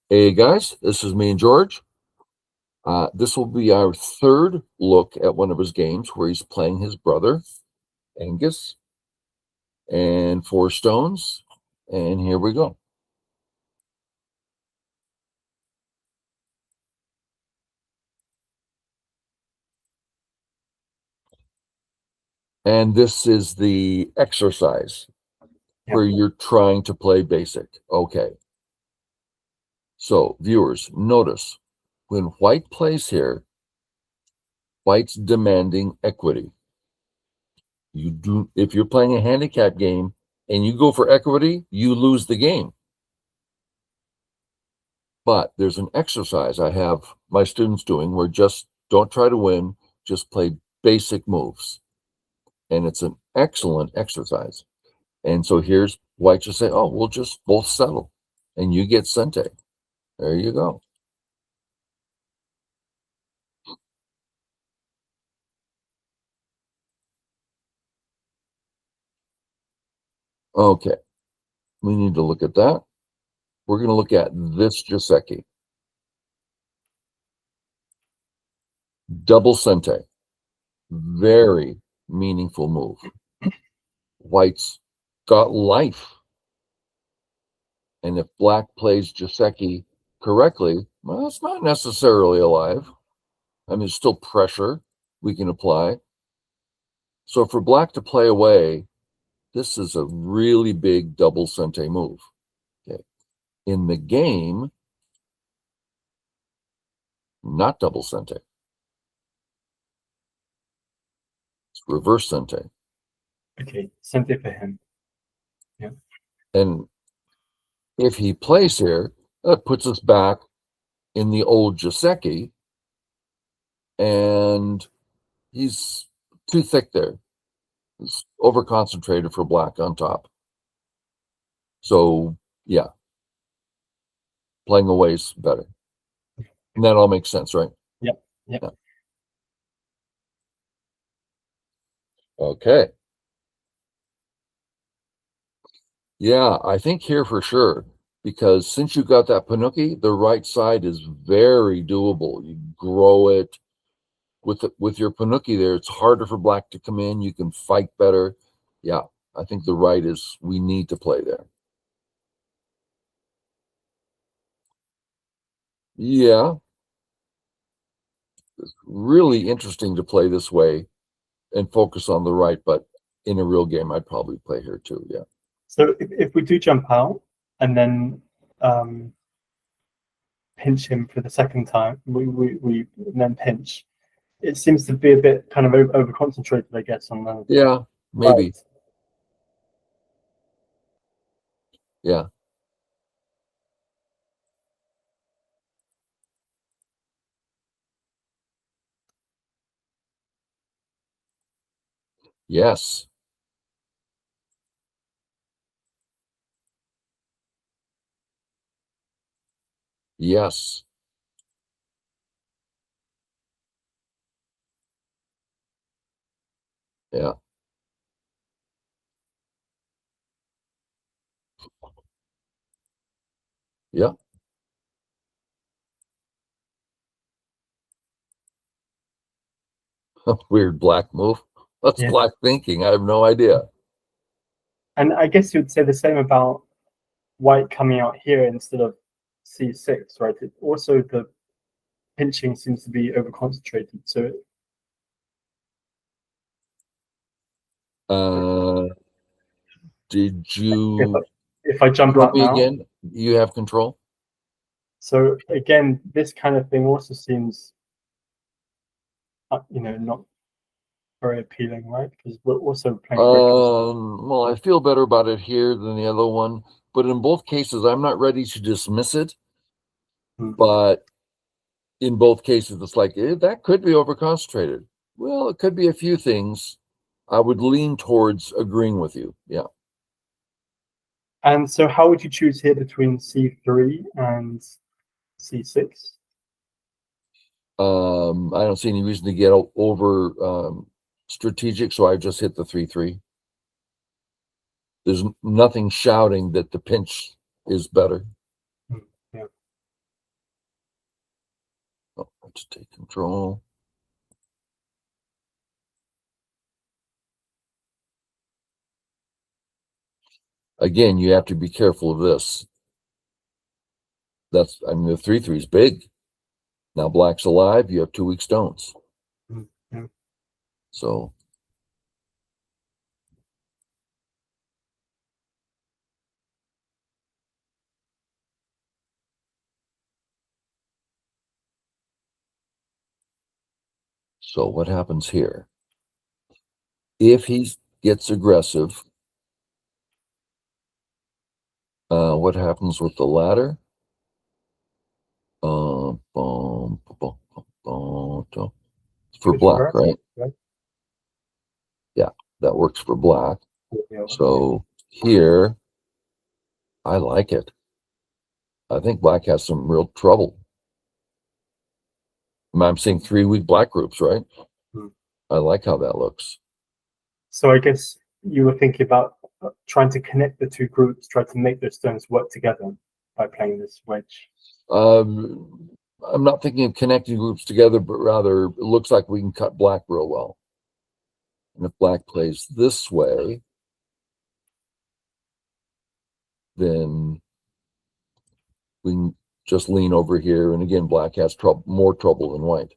Hey guys, this is me and George. This will be our third look at one of his games where he's playing his brother, Angus, and four stones. And here we go. And this is the exercise where you're trying to play basic. Okay. So, viewers, notice when white plays here, white's demanding equity. If you're playing a handicap game and you go for equity, you lose the game. But there's an exercise I have my students doing where just don't try to win, just play basic moves. And it's an excellent exercise. And so here's white just say, oh, we'll just both settle. And you get Sente. There you go. Okay. We need to look at that. We're going to look at this Joseki. Double Sente. Very meaningful move. White's got life. And if black plays Joseki correctly, well, it's not necessarily alive. I mean, there's still pressure we can apply. So for black to play away, this is a really big double Sente move. Okay. In the game, not double Sente. It's reverse Sente. Okay, Sente for him. Yeah. And if he plays here, that puts us back in the old Joseki, and he's too thick there. He's over-concentrated for black on top. So, yeah, playing away is better. And that all makes sense, right? Yep. Yeah. Okay. Yeah, I think here for sure, because since you got that Panuki, the right side is very doable. You grow it with your Panuki there. It's harder for black to come in. You can fight better. Yeah, I think the right is we need to play there. Yeah, it's really interesting to play this way and focus on the right, but in a real game, I'd probably play here too. Yeah. So if we do jump out and then pinch him for the second time, we then pinch. It seems to be a bit kind of over concentrated, I guess, on the Yeah, maybe. right. Yeah. Yes. Yes. Yeah. Yeah. Weird black move. What's black thinking? I have no idea. And I guess you'd say the same about white coming out here instead of c6, right? It also, the pinching seems to be over concentrated. So Did you if I jump out now again? You have control. So again, this kind of thing also seems, not very appealing, right? Because we're also playing. Well, I feel better about it here than the other one, but in both cases, I'm not ready to dismiss it. But in both cases, it's like that could be overconcentrated. Well, it could be a few things. I would lean towards agreeing with you. Yeah. And so, how would you choose here between c3 and c6? I don't see any reason to get over strategic, so I just hit the 3-3. There's nothing shouting that the pinch is better. Yeah. to take control. Again, you have to be careful of this. I mean, the 3/3 is big. Now black's alive, you have 2 weak stones. Yeah. So what happens here? If he gets aggressive, what happens with the ladder? For black, right? Yeah, that works for black. So here, I like it. I think black has some real trouble. I'm seeing 3 weak black groups, right? I like how that looks. So I guess you were thinking about trying to connect the two groups, try to make those stones work together by playing this wedge. I'm not thinking of connecting groups together, but rather it looks like we can cut black real well. And if black plays this way, then we can just lean over here. And again, black has more trouble than white.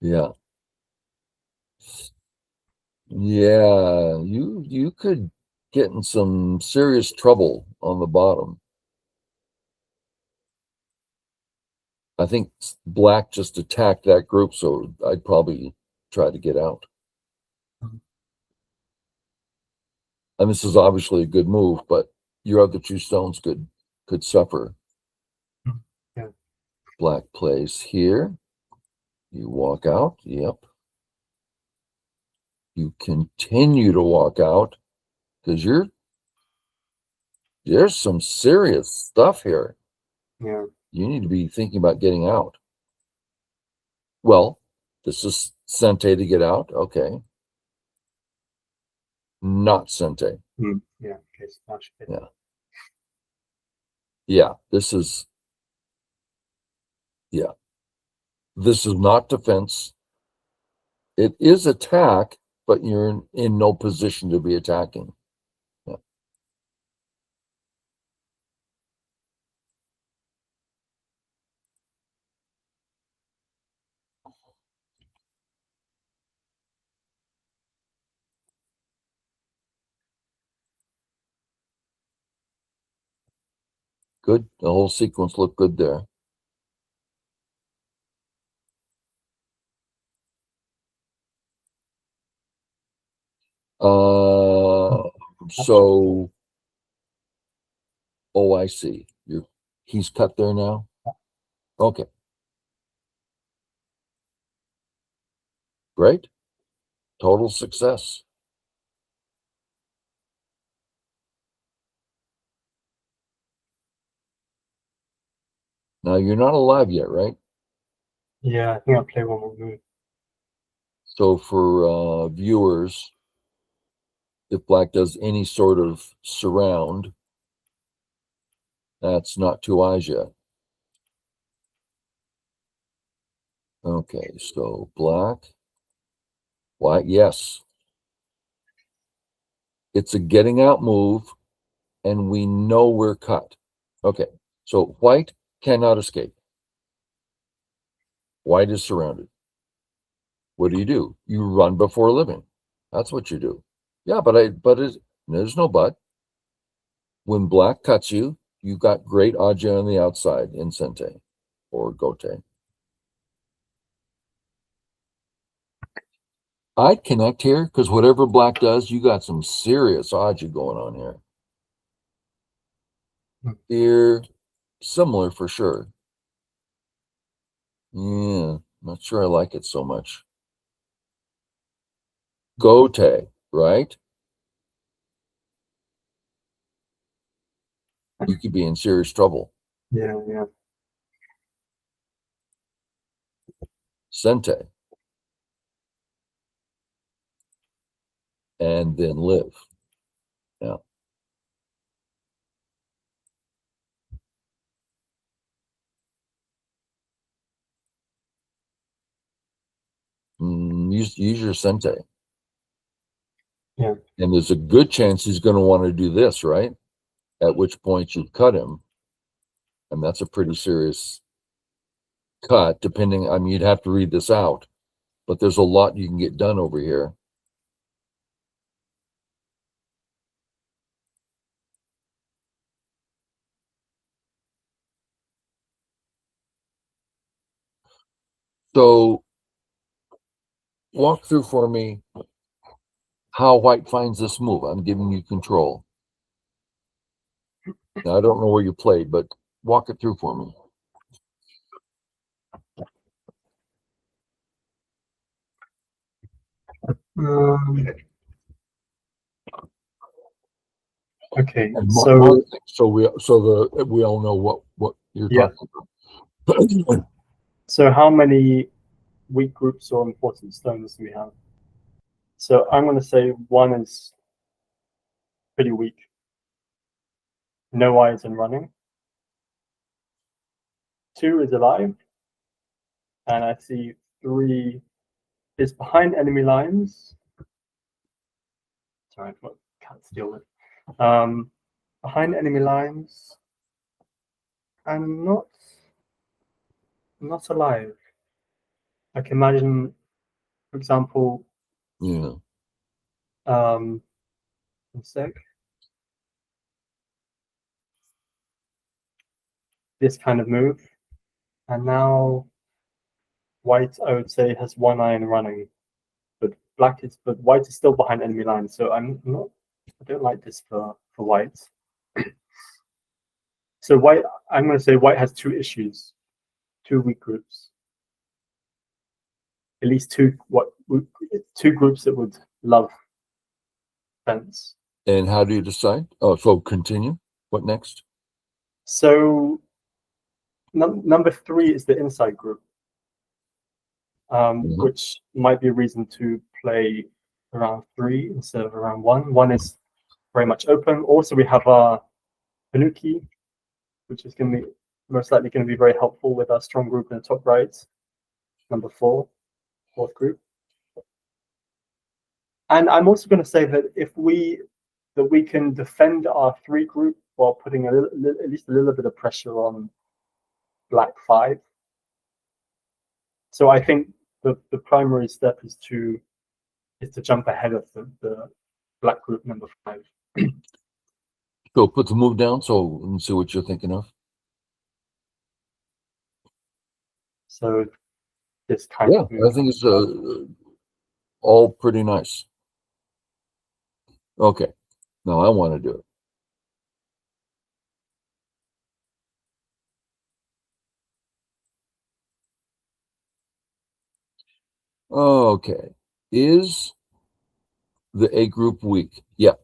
Yeah. Yeah, you could get in some serious trouble on the bottom. I think black just attacked that group, so I'd probably try to get out. And this is obviously a good move, but your other 2 stones could suffer. Yeah. Black plays here. You walk out. Yep. You continue to walk out because there's some serious stuff here. Yeah. You need to be thinking about getting out. Well, this is Sente to get out. Okay. Not Sente. Yeah. Okay. So Yeah. Yeah. This is not defense. It is attack, but you're in no position to be attacking. Yeah. Good. The whole sequence looked good there. So, oh, I see. He's cut there now. Okay. Great. Total success. Now you're not alive yet, right? Yeah, I think I'll play one more move. So for viewers, if black does any sort of surround, that's not 2 eyes yet. Okay, so black, white, yes. It's a getting out move, and we know we're cut. Okay, so white cannot escape. White is surrounded. What do? You run before living. That's what you do. Yeah, there's no but. When black cuts you, you got great aja on the outside in Sente or Gote. I'd connect here because whatever black does, you got some serious aja going on here. Here, similar for sure. Yeah, not sure I like it so much. Gote, right? You could be in serious trouble. Yeah, yeah. Sente. And then live. Yeah. Use your Sente. Yeah. And there's a good chance he's going to want to do this, right? At which point you cut him. And that's a pretty serious cut, depending. I mean, you'd have to read this out, but there's a lot you can get done over here. So walk through for me how white finds this move. I'm giving you control. Now, I don't know where you played, but walk it through for me. Okay, And so we all know what you're yeah. talking about. So how many weak groups or important stones do we have? So I'm going to say one is pretty weak. No eyes and running. 2 is alive. And I see 3 is behind enemy lines. Sorry, I can't steal it. Behind enemy lines and not alive. I can imagine, for example, Yeah. one sec. This kind of move. And now white, I would say, has 1 eye and running. But white is still behind enemy lines. So I don't like this for white. So white, I'm going to say white has 2 issues, 2 weak groups. At least 2 groups that would love fence. And how do you decide? Oh, so continue. What next? So number 3 is the inside group, which might be a reason to play around 3 instead of around 1. 1 is very much open. Also, we have our Tanuki, which is going to be most likely going to be very helpful with our strong group in the top right. Number 4, fourth group. And I'm also going to say that we can defend our 3 group while putting at least a little bit of pressure on black 5. So I think the primary step is to jump ahead of the black group number 5. So put the move down so let me see what you're thinking of. So this kind of move. I think it's all pretty nice. Okay, now I want to do it. Okay, is the A group weak? Yeah.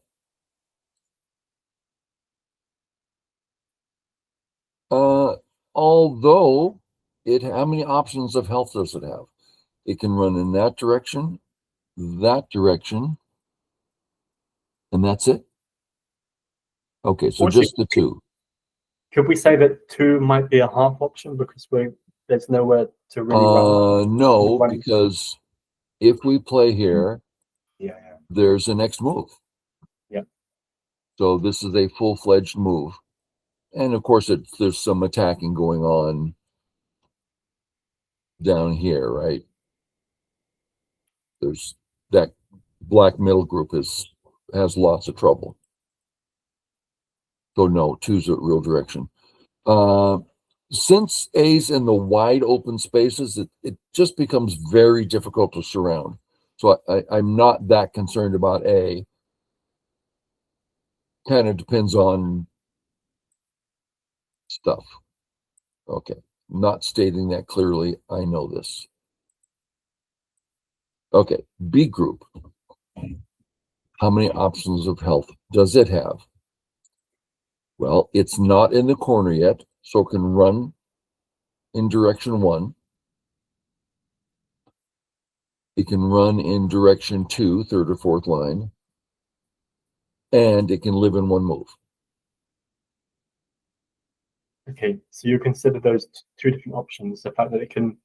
Although how many options of health does it have? It can run in that direction, and that's it. Okay, so Also, just the 2. could we say that 2 might be a half option because there's nowhere to really run? No, because if we play here, there's the next move. Yeah. So this is a full-fledged move. And of course, there's some attacking going on down here, right? There's that black middle group has lots of trouble. So no, 2's a real direction. Since A's in the wide open spaces, it just becomes very difficult to surround. So I'm not that concerned about A. Kind of depends on stuff. Okay, not stating that clearly. I know this. Okay, B group. How many options of health does it have? Well, it's not in the corner yet, so it can run in direction 1. It can run in direction 2, third or fourth line. and it can live in one move. Okay, so you consider those two different options: the fact that it can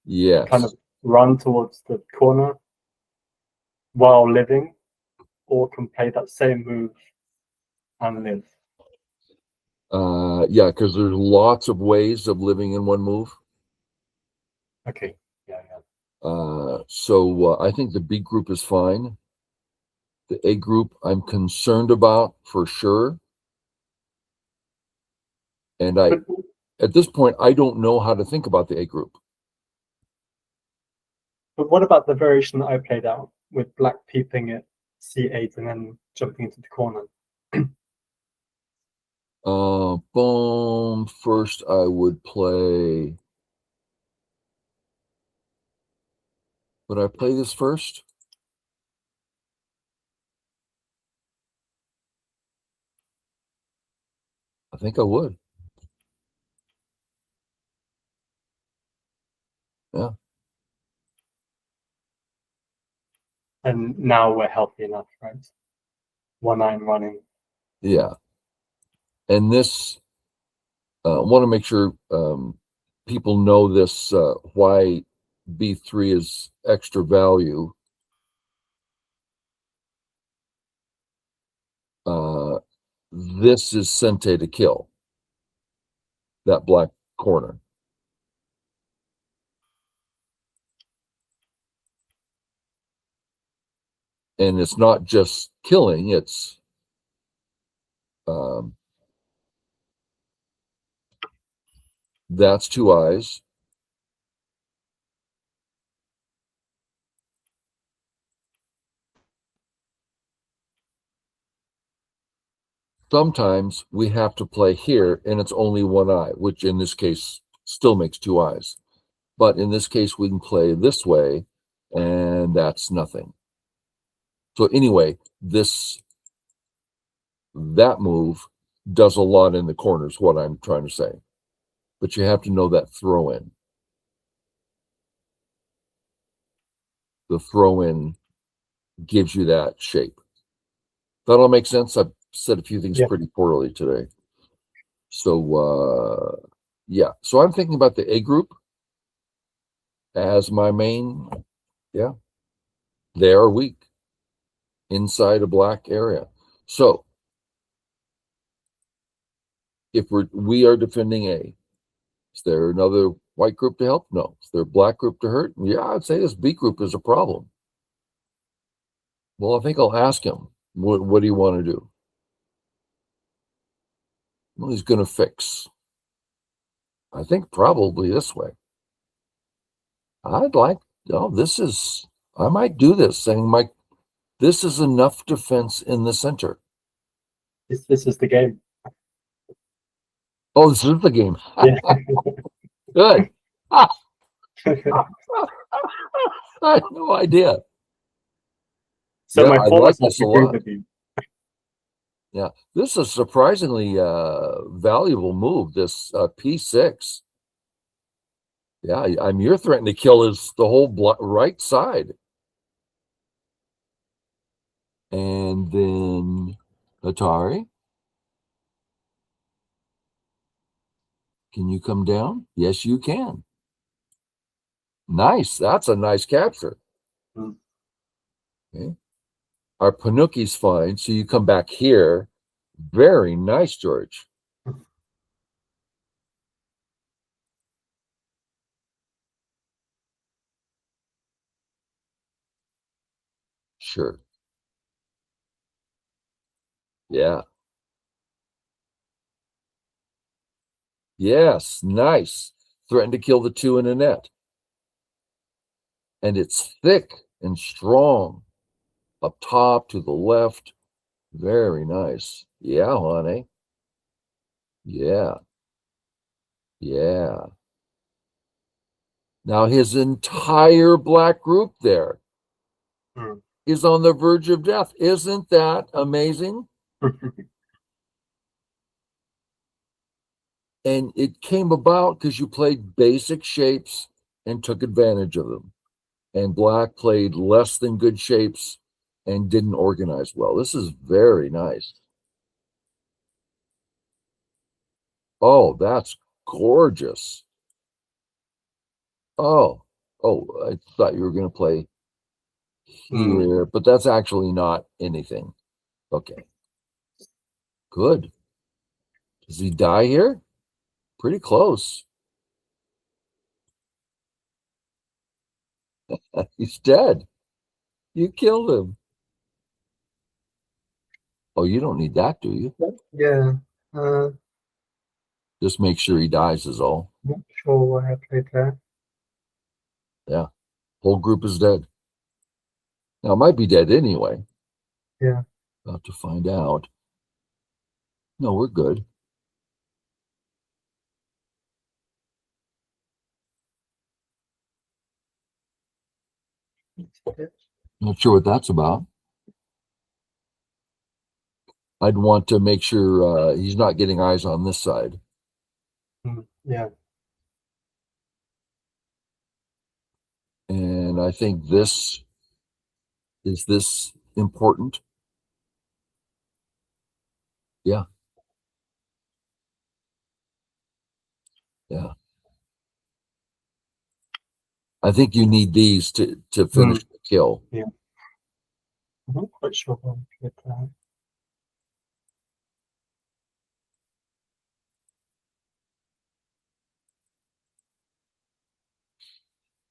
Yes. kind of run towards the corner while living, or can play that same move and live. Yeah, because there's lots of ways of living in one move. Okay, yeah. So I think the B group is fine. The A group I'm concerned about for sure. And But at this point, I don't know how to think about the A group. what about the variation that I played out with black peeping at C8 and then jumping into the corner? Boom. First, I would play. Would I play this first? I think I would. Yeah. And now we're healthy enough, right? 1-9 running. Yeah. And this, I want to make sure people know this, why B3 is extra value. This is Sente to kill, that black corner. And it's not just killing, it's that's two eyes. Sometimes we have to play here and it's only one eye, which in this case still makes two eyes. But in this case, we can play this way and that's nothing. So anyway, that move does a lot in the corners, what I'm trying to say. But you have to know that throw in. The throw in gives you that shape. That all makes sense? I've said a few things pretty poorly today. So yeah. So I'm thinking about the A group as my main. Yeah. They are weak inside a black area. So if we are defending A, is there another white group to help? No. Is there a black group to hurt? Yeah, I'd say this B group is a problem. Well, I think I'll ask him, what do you want to do? Well, he's going to fix. I think probably this way. I'd like, I might do this, saying, Mike, this is enough defense in the center. This is the game. Oh, this is the game. Yeah. Good. I had no idea. So yeah, my I forwards like have this a to agree lot. with you. Yeah, this is a surprisingly valuable move, this P6. Yeah, you're threatening to kill the whole right side. And then Atari. Can you come down? Yes, you can. Nice. That's a nice capture. Okay. Our Panuki's fine. So you come back here. Very nice, George. Sure. Yeah. Yes. Nice. Threaten to kill the two in a net. And it's thick and strong. Up top to the left. Very nice. Yeah, honey. Yeah. Yeah. Now his entire black group there is on the verge of death. Isn't that amazing? And it came about because you played basic shapes and took advantage of them. And black played less than good shapes and didn't organize well. This is very nice. Oh, that's gorgeous. Oh, I thought you were going to play here, but that's actually not anything. Okay, good. Does he die here? Pretty close. He's dead. You killed him. Oh, you don't need that, do you? Yeah. Just make sure he dies is all. Not sure why I played there. Yeah. Whole group is dead. Now, it might be dead anyway. Yeah. About to find out. No, we're good. Not sure what that's about. I'd want to make sure he's not getting eyes on this side. Yeah. And I think this is important? Yeah. Yeah. I think you need these to finish the kill. Yeah. I'm not quite sure why I played that.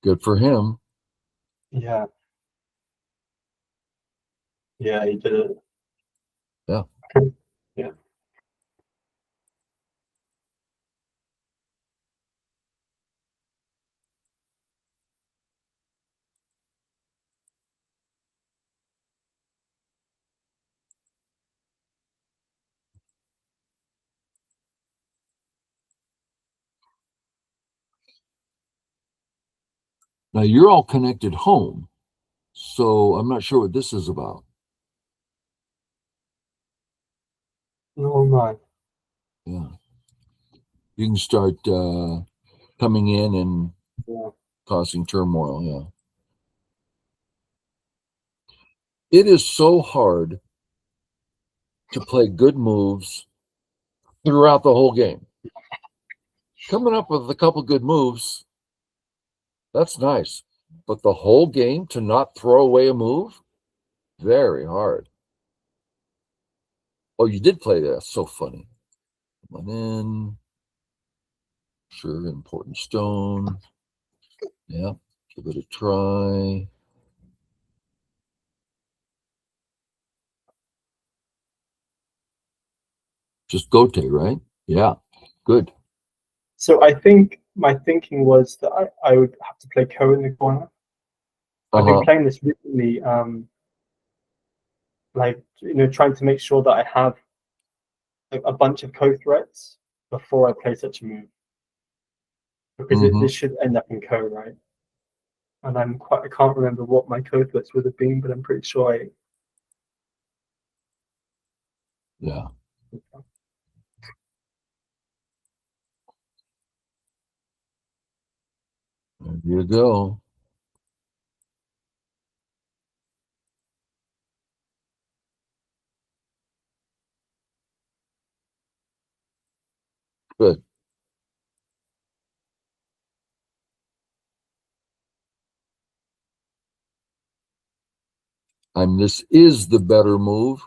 Good for him. Yeah. Yeah, he did it. Yeah. Yeah. Now you're all connected home, so I'm not sure what this is about. No, no. Yeah. You can start coming in and Yeah. causing turmoil. Yeah. It is so hard to play good moves throughout the whole game. Coming up with a couple good moves, that's nice. But the whole game to not throw away a move, very hard. Oh, you did play that. So funny. Come on in. Sure, important stone. Yeah, give it a try. Just Gote, right? Yeah, good. So I think my thinking was that I would have to play Ko in the corner. I've been playing this recently, like trying to make sure that I have a bunch of Ko threats before I play such a move, because this should end up in Ko, right? And I can't remember what my Ko threats would have been, but I'm pretty sure I. Yeah. There you go. Good. This is the better move,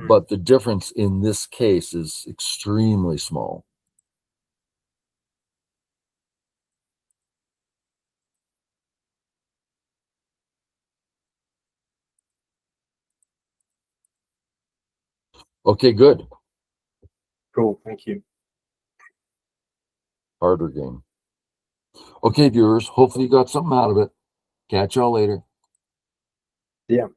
but the difference in this case is extremely small. Okay, good. Cool, thank you. Harder game. Okay, viewers, hopefully you got something out of it. Catch y'all later. Yeah.